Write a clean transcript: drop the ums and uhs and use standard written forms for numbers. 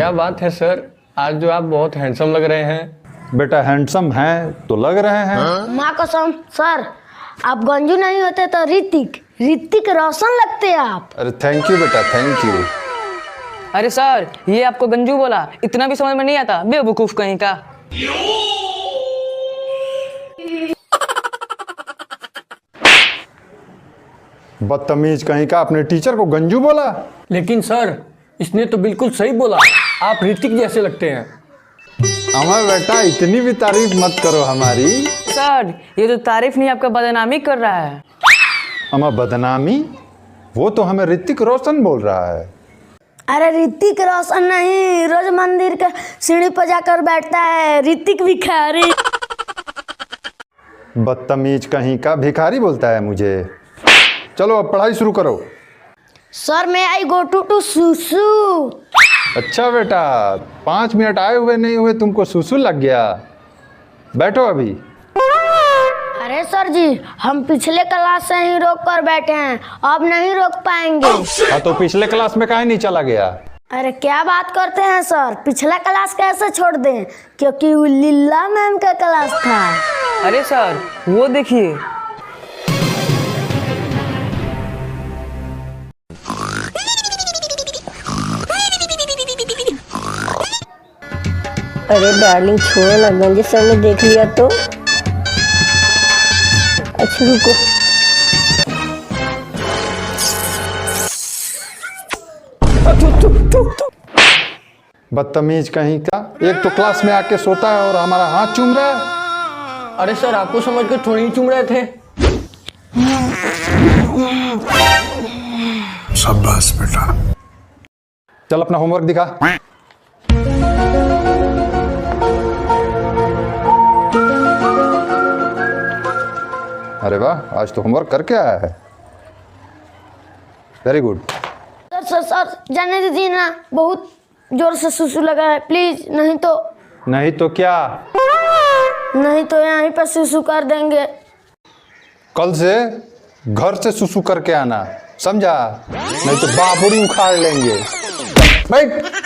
क्या बात है सर, आज जो आप बहुत हैंडसम लग रहे हैं। बेटा हैंडसम हैं तो लग रहे हैं। माँ कसम सर, आप गंजू नहीं होते तो ऋतिक रोशन लगते आप। अरे थैंक यू बेटा, थैंक यू। अरे सर, ये आपको गंजू बोला, इतना भी समझ में नहीं आता, बेवकूफ कहीं का। बदतमीज कहीं का, अपने टीचर को गंजू बोला। लेकिन सर, इसने तो बिल्कुल सही बोला, आप ऋतिक जैसे लगते हैं। अमर बेटा इतनी भी तारीफ मत करो हमारी। सर, ये तो तारीफ नहीं, आपका बदनामी कर रहा है। अमर बदनामी? वो तो हमें ऋतिक रोशन बोल रहा है। अरे ऋतिक रोशन नहीं, रोज मंदिर के सीढ़ी पर जाकर बैठता है ऋतिक भिखारी। बदतमीज कहीं का, भिखारी बोलता है मुझे। चलो अब पढ़ाई शुरू करो। सर मैं आई गो टू सुसु। अच्छा बेटा, 5 मिनट आए हुए नहीं हुए तुमको सुसु लग गया। बैठो अभी। अरे सर जी, हम पिछले क्लास से ही रोक कर बैठे हैं, अब नहीं रोक पाएंगे। हाँ तो पिछले क्लास में काहे नहीं चला गया? अरे क्या बात करते हैं सर, पिछला क्लास कैसे छोड़ दें, क्योंकि वो लीला मैम का क्लास था। अरे सर, वो देखिए। अरे डार्लिंग छोड़ो ना, गंजे सर ने देख लिया तो। अच्छा रुको। बदतमीज कहीं का, एक तो क्लास में आके सोता है और हमारा हाथ चूम रहा है। अरे सर, आपको समझ कर थोड़ी ही चूम रहे थे। शाबाश बेटा। चल अपना होमवर्क दिखा। अरे वाह, आज तो होमवर्क करके आया है। Very good. Sir sir sir, जाने दीजिए ना, बहुत जोर से सुसु लगा है, प्लीज। नहीं तो क्या? नहीं तो यहीं पर सुसु कर देंगे। कल से घर से सुसु करके आना, समझा? नहीं तो बाबुड़ी उखाड़ लेंगे। बैठ।